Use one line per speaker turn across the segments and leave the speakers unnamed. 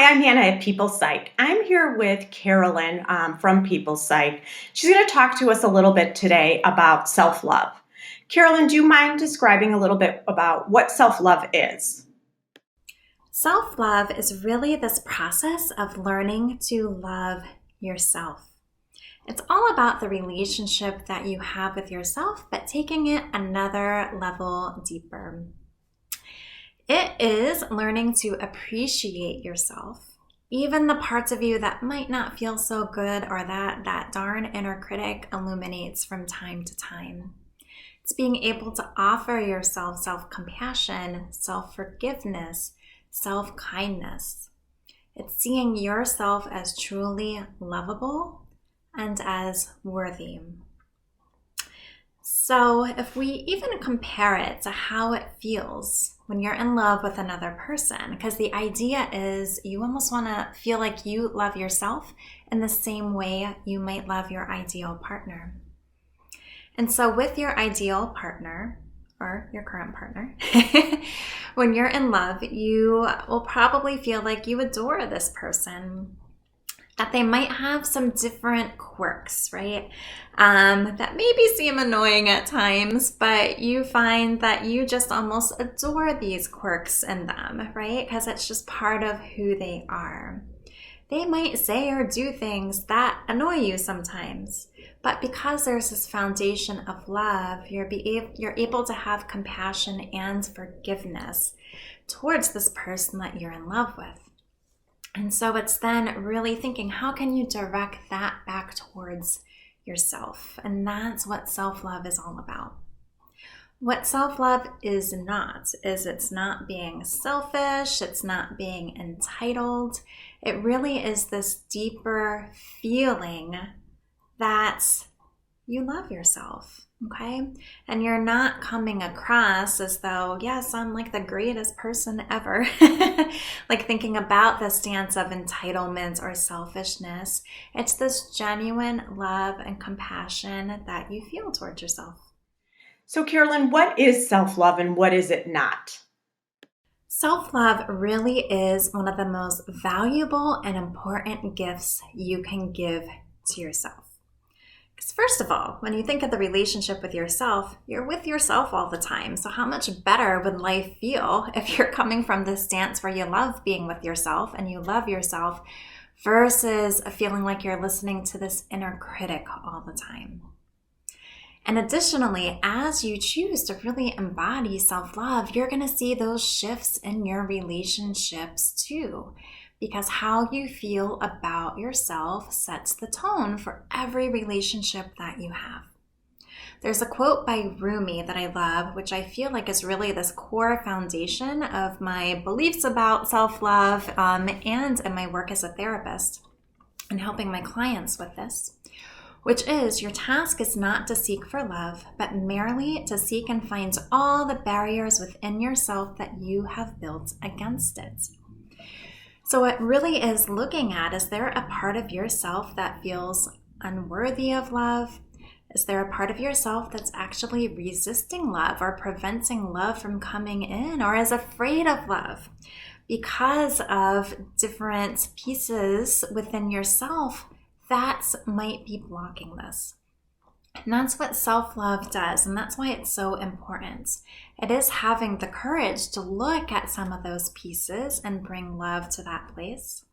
Hi, I'm Hannah at PeoplePsych. I'm here with Carolyn from PeoplePsych. She's going to talk to us a little bit today about self-love. Carolyn, do you mind describing a little bit about what self-love is?
Self-love is really this process of learning to love yourself. It's all about the relationship that you have with yourself, but taking it another level deeper. It is learning to appreciate yourself, even the parts of you that might not feel so good or that darn inner critic illuminates from time to time. It's being able to offer yourself self-compassion, self-forgiveness, self-kindness. It's seeing yourself as truly lovable and as worthy. So if we even compare it to how it feels when you're in love with another person, because the idea is you almost want to feel like you love yourself in the same way you might love your ideal partner. And so with your ideal partner, or your current partner, when you're in love, you will probably feel like you adore this person, that they might have some different quirks, right? That maybe seem annoying at times, but you find that you just almost adore these quirks in them, right? Because it's just part of who they are. They might say or do things that annoy you sometimes, but because there's this foundation of love, you're able to have compassion and forgiveness towards this person that you're in love with. And so it's then really thinking, how can you direct that back towards yourself? And that's what self-love is all about. What self-love is it's not being selfish, it's not being entitled. It really is this deeper feeling that you love yourself, okay? And you're not coming across as though, yes, I'm like the greatest person ever. Like thinking about the stance of entitlement or selfishness. It's this genuine love and compassion that you feel towards yourself.
So, Carolyn, what is self-love and what is it not?
Self-love really is one of the most valuable and important gifts you can give to yourself. Because first of all, when you think of the relationship with yourself, you're with yourself all the time. So how much better would life feel if you're coming from this stance where you love being with yourself and you love yourself versus feeling like you're listening to this inner critic all the time? And additionally, as you choose to really embody self-love, you're going to see those shifts in your relationships too, because how you feel about yourself sets the tone for every relationship that you have. There's a quote by Rumi that I love, which I feel like is really this core foundation of my beliefs about self-love and in my work as a therapist and helping my clients with this, which is your task is not to seek for love, but merely to seek and find all the barriers within yourself that you have built against it. So it really is looking at, is there a part of yourself that feels unworthy of love? Is there a part of yourself that's actually resisting love or preventing love from coming in or is afraid of love because of different pieces within yourself that might be blocking this? And that's what self-love does, and that's why it's so important. It is having the courage to look at some of those pieces and bring love to that place.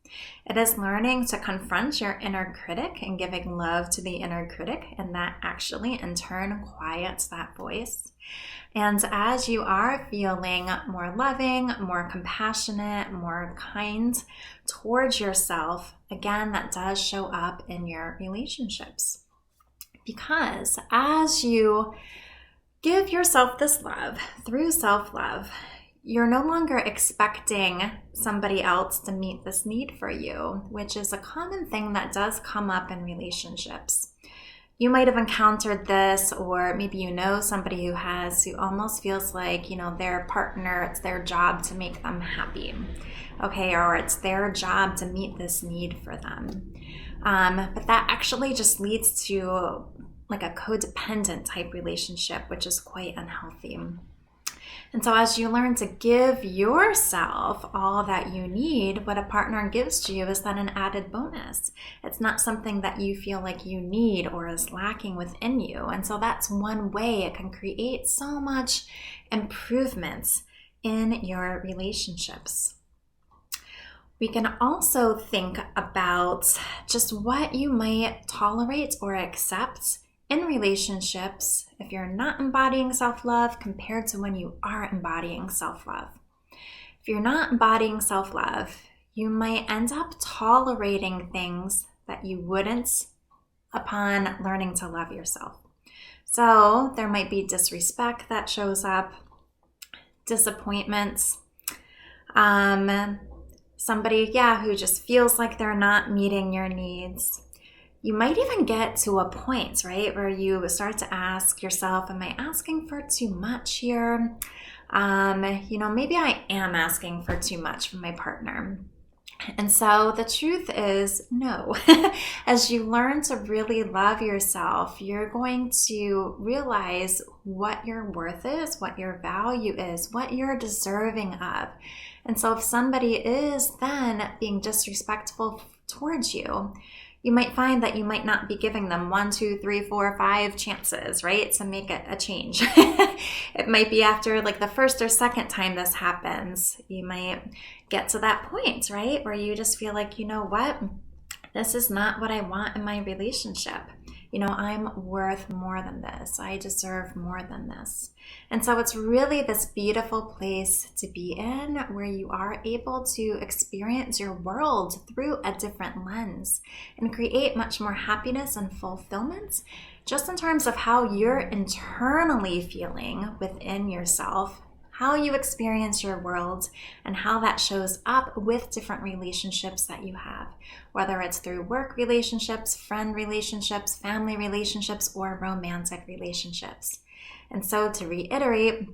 It is learning to confront your inner critic and giving love to the inner critic, and that actually in turn quiets that voice. And as you are feeling more loving, more compassionate, more kind towards yourself, again, that does show up in your relationships. Because as you give yourself this love through self-love, you're no longer expecting somebody else to meet this need for you, which is a common thing that does come up in relationships. You might have encountered this, or maybe you know somebody who almost feels like, their partner, it's their job to make them happy, okay, or it's their job to meet this need for them. But that actually just leads to like a codependent type relationship, which is quite unhealthy. And so as you learn to give yourself all that you need, what a partner gives to you is then an added bonus. It's not something that you feel like you need or is lacking within you. And so that's one way it can create so much improvements in your relationships. We can also think about just what you might tolerate or accept in relationships if you're not embodying self-love compared to when you are embodying self-love. If you're not embodying self-love, you might end up tolerating things that you wouldn't upon learning to love yourself. So there might be disrespect that shows up, disappointments, somebody, who just feels like they're not meeting your needs. You might even get to a point, right, where you start to ask yourself, am I asking for too much here? Maybe I am asking for too much from my partner. And so the truth is no. As you learn to really love yourself, you're going to realize what your worth is, what your value is, what you're deserving of. And so if somebody is then being disrespectful towards you, you might find that you might not be giving them 1, 2, 3, 4, 5 chances, right, to make a change. It might be after like the first or second time this happens, you might get to that point, right, where you just feel like, you know what, this is not what I want in my relationship. I'm worth more than this. I deserve more than this. And so it's really this beautiful place to be in where you are able to experience your world through a different lens and create much more happiness and fulfillment just in terms of how you're internally feeling within yourself, how you experience your world, and how that shows up with different relationships that you have, whether it's through work relationships, friend relationships, family relationships, or romantic relationships. And so to reiterate,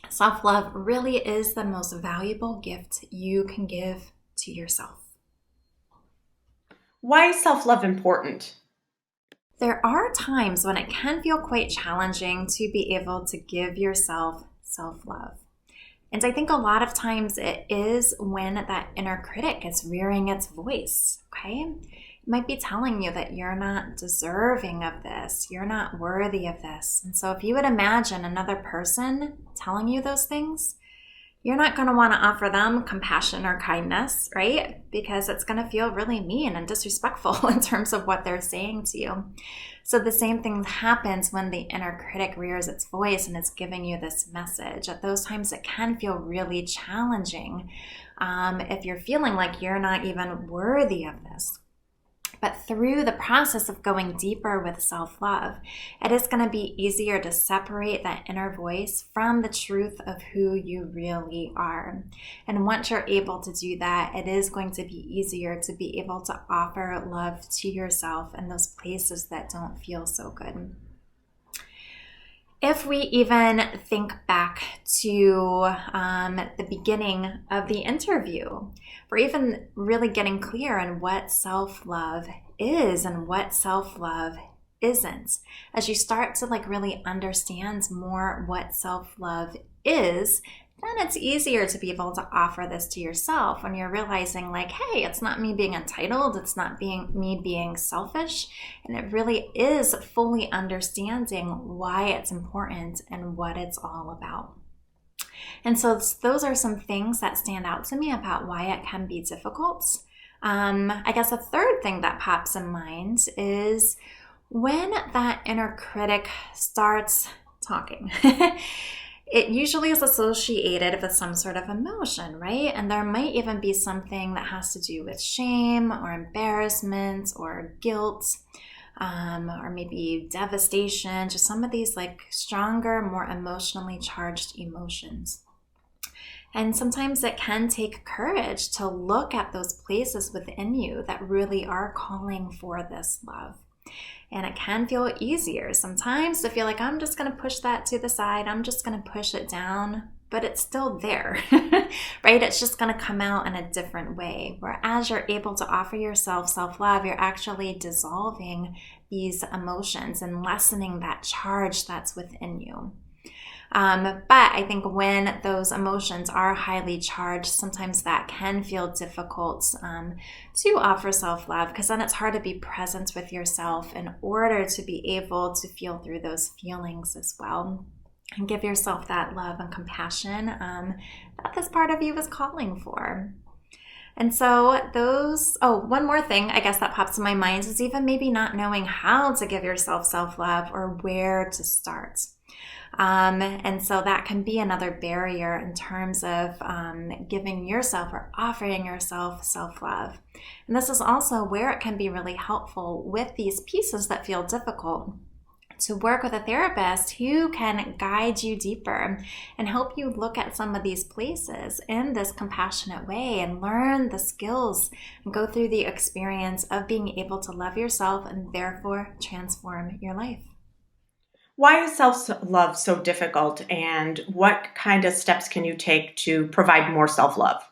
self-love really is the most valuable gift you can give to yourself.
Why is self-love important?
There are times when it can feel quite challenging to be able to give yourself self-love. And I think a lot of times it is when that inner critic is rearing its voice, okay? It might be telling you that you're not deserving of this, you're not worthy of this. And so if you would imagine another person telling you those things, you're not going to want to offer them compassion or kindness, right? Because it's going to feel really mean and disrespectful in terms of what they're saying to you. So the same thing happens when the inner critic rears its voice and it's giving you this message. At those times, it can feel really challenging if you're feeling like you're not even worthy of this. But through the process of going deeper with self-love, it is going to be easier to separate that inner voice from the truth of who you really are. And once you're able to do that, it is going to be easier to be able to offer love to yourself in those places that don't feel so good. If we even think back to the beginning of the interview, we're even really getting clear on what self-love is and what self-love isn't. As you start to really understand more what self-love is, then it's easier to be able to offer this to yourself when you're realizing hey, it's not me being entitled, it's not me being selfish, and it really is fully understanding why it's important and what it's all about. And so those are some things that stand out to me about why it can be difficult. I guess a third thing that pops in mind is when that inner critic starts talking. It usually is associated with some sort of emotion, right? And there might even be something that has to do with shame or embarrassment or guilt, or maybe devastation, just some of these stronger, more emotionally charged emotions. And sometimes it can take courage to look at those places within you that really are calling for this love. And it can feel easier sometimes to feel like I'm just going to push that to the side. I'm just going to push it down, but it's still there, right? It's just going to come out in a different way. Whereas you're able to offer yourself self-love, you're actually dissolving these emotions and lessening that charge that's within you. But I think when those emotions are highly charged, sometimes that can feel difficult to offer self-love, because then it's hard to be present with yourself in order to be able to feel through those feelings as well. And give yourself that love and compassion that this part of you is calling for. And so one more thing I guess that pops in my mind is even maybe not knowing how to give yourself self-love or where to start. And so that can be another barrier in terms of giving yourself or offering yourself self-love. And this is also where it can be really helpful with these pieces that feel difficult, to work with a therapist who can guide you deeper and help you look at some of these places in this compassionate way and learn the skills and go through the experience of being able to love yourself and therefore transform your life.
Why is self-love so difficult, and what kind of steps can you take to provide more self-love?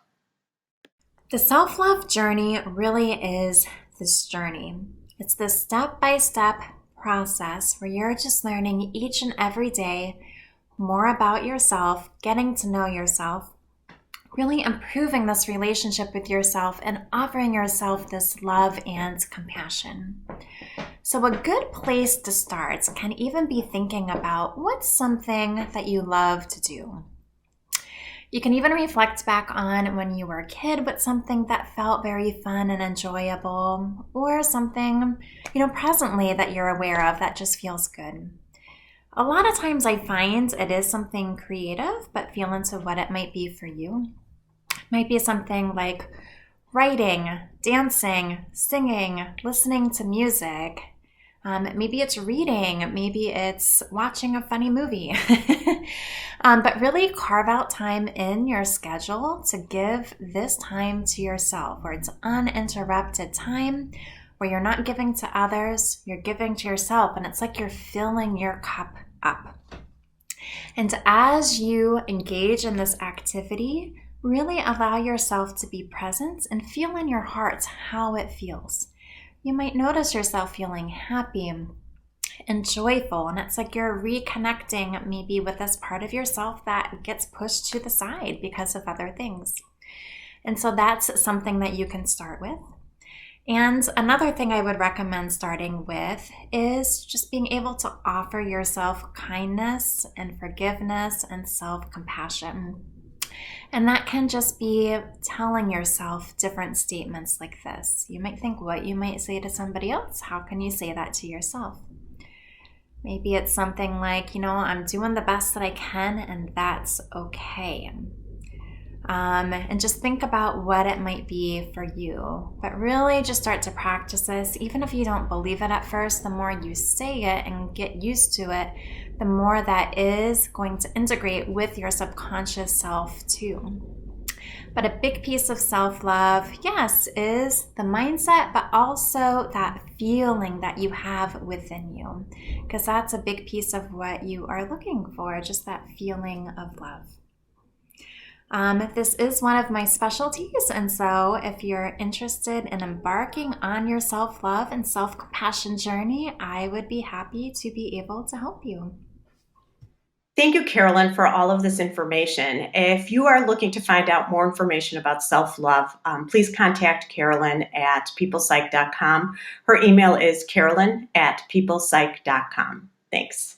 The self-love journey really is this journey. It's this step-by-step process where you're just learning each and every day more about yourself, getting to know yourself, really improving this relationship with yourself and offering yourself this love and compassion. So a good place to start can even be thinking about what's something that you love to do. You can even reflect back on when you were a kid with something that felt very fun and enjoyable, or something, presently that you're aware of that just feels good. A lot of times I find it is something creative, but feel into what it might be for you. It might be something like writing, dancing, singing, listening to music. Maybe it's reading, maybe it's watching a funny movie. But really carve out time in your schedule to give this time to yourself, where it's uninterrupted time, where you're not giving to others, you're giving to yourself, and it's like you're filling your cup up. And as you engage in this activity, really allow yourself to be present and feel in your heart how it feels. You might notice yourself feeling happy and joyful, and it's like you're reconnecting maybe with this part of yourself that gets pushed to the side because of other things. And so that's something that you can start with. And another thing I would recommend starting with is just being able to offer yourself kindness and forgiveness and self-compassion. And that can just be telling yourself different statements like this. You might think what you might say to somebody else. How can you say that to yourself? Maybe it's something like, I'm doing the best that I can, and that's okay. And just think about what it might be for you. But really just start to practice this. Even if you don't believe it at first, the more you say it and get used to it, the more that is going to integrate with your subconscious self too. But a big piece of self-love, yes, is the mindset, but also that feeling that you have within you, because that's a big piece of what you are looking for, just that feeling of love. This is one of my specialties, and so if you're interested in embarking on your self-love and self-compassion journey, I would be happy to be able to help you.
Thank you, Carolyn, for all of this information. If you are looking to find out more information about self-love, please contact Carolyn at PeoplePsych.com. Her email is carolyn@peoplepsych.com. Thanks.